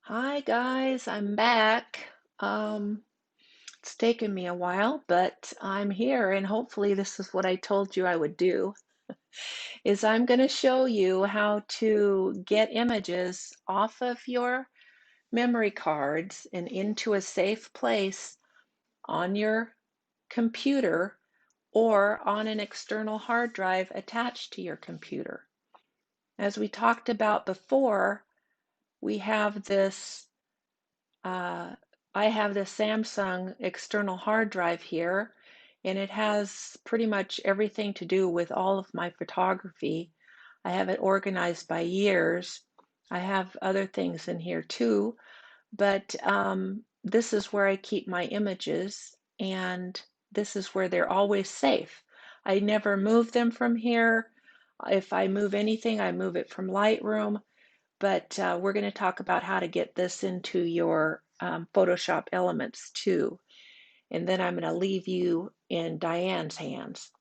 Hi guys, I'm back. It's taken me a while, but I'm here and hopefully this is what I told you I would do, is I'm going to show you how to get images off of your memory cards and into a safe place on your computer or on an external hard drive attached to your computer. As we talked about before, we have this Uh, I have the Samsung external hard drive here, and it has pretty much everything to do with all of my photography. I have it organized by years. I have other things in here too, but this is where I keep my images, and this is where they're always safe. I never move them from here. If I move anything, I move it from Lightroom. But we're going to talk about how to get this into your Photoshop Elements too. And then I'm going to leave you in Diane's hands.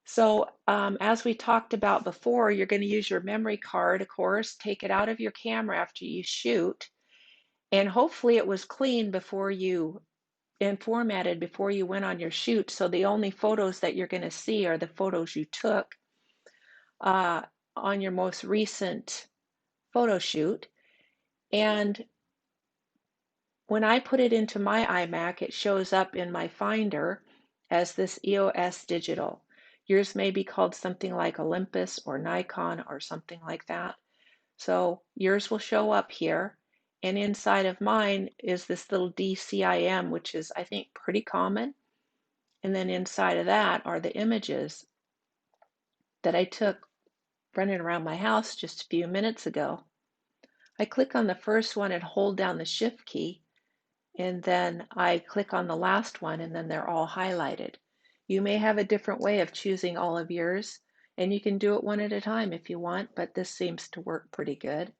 So as we talked about before, you're going to use your memory card, of course, take it out of your camera after you shoot, and hopefully it was clean before you and formatted before you went on your shoot. So the only photos that you're going to see are the photos you took uh, on your most recent photo shoot. And when I put it into my iMac, it shows up in my Finder as this EOS Digital. Yours may be called something like Olympus or Nikon or something like that. So yours will show up here. And inside of mine is this little DCIM, which is, I think, pretty common. And then inside of that are the images that I took running around my house just a few minutes ago. I click on the first one and hold down the Shift key, and then I click on the last one, and then they're all highlighted. You may have a different way of choosing all of yours, and you can do it one at a time if you want, but this seems to work pretty good.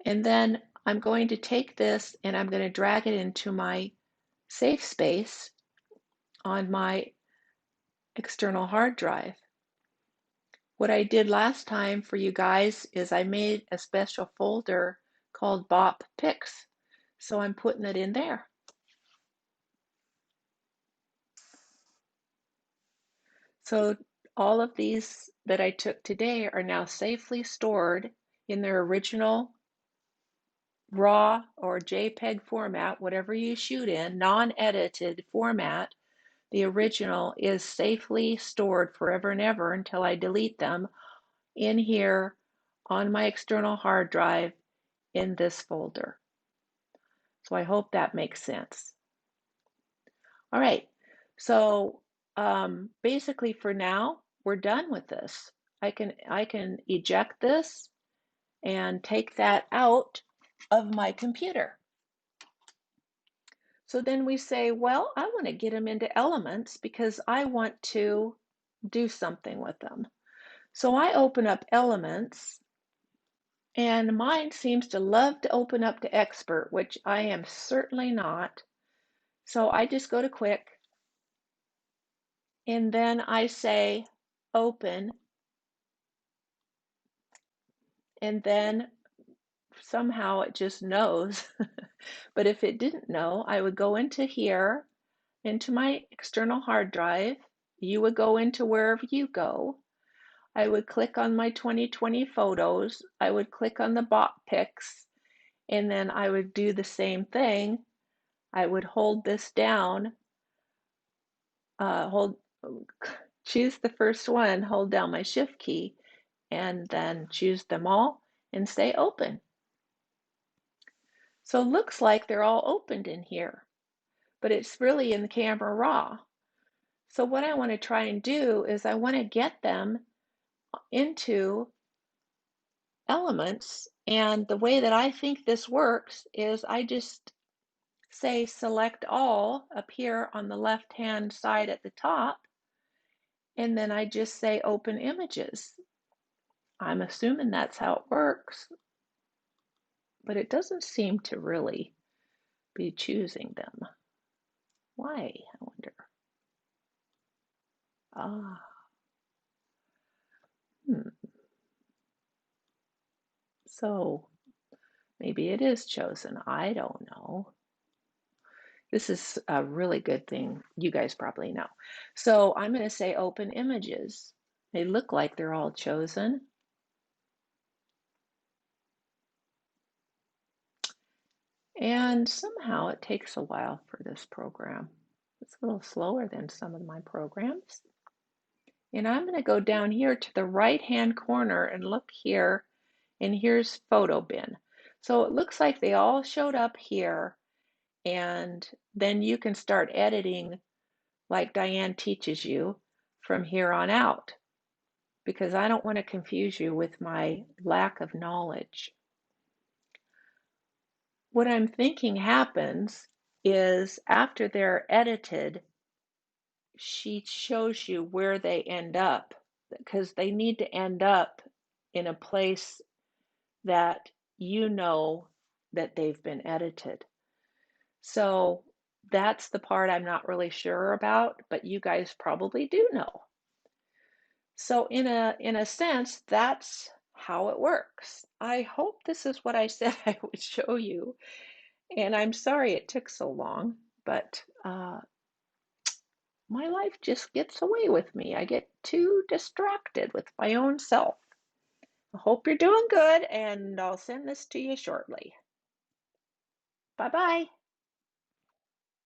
And then I'm going to take this and I'm going to drag it into my safe space on my external hard drive. What I did last time for you guys is I made a special folder called Bop Pics. So I'm putting it in there. So all of these that I took today are now safely stored in their original RAW or JPEG format, whatever you shoot in, non-edited format. The original is safely stored forever and ever until I delete them in here on my external hard drive in this folder. So I hope that makes sense. All right, so basically for now, we're done with this. I can eject this and take that out of my computer. So then we say, well, I want to get them into Elements because I want to do something with them. So I open up Elements, and mine seems to love to open up to Expert, which I am certainly not. So I just go to Quick, and then I say Open, and then somehow it just knows. But if it didn't know, I would go into here, into my external hard drive. You would go into wherever you go. I would click on my 2020 photos. I would click on the bot pics, and then I would do the same thing. I would hold this down, hold, choose the first one, hold down my shift key, and then choose them all and say open. So it looks like they're all opened in here, but it's really in the Camera Raw. So what I want to try and do is I want to get them into Elements, and the way that I think this works is I just say select all up here on the left hand side at the top, and then I just say open images. I'm assuming that's how it works, but it doesn't seem to really be choosing them. Why, I wonder? Ah, hmm. So Maybe it is chosen. I don't know. This is a really good thing. You guys probably know. So I'm going to say open images. They look like they're all chosen. And somehow it takes a while for this program. It's a little slower than some of my programs. And I'm going to go down here to the right-hand corner and look here, and here's Photo Bin. So it looks like they all showed up here, and then you can start editing like Diane teaches you from here on out, because I don't want to confuse you with my lack of knowledge. What I'm thinking happens is after they're edited, she shows you where they end up, because they need to end up in a place that you know that they've been edited. So that's the part I'm not really sure about, but you guys probably do know. So in a sense, that's how it works. I hope this is what I said I would show you, and I'm sorry it took so long, but my life just gets away with me. I get too distracted with my own self. I hope you're doing good, and I'll send this to you shortly. Bye bye.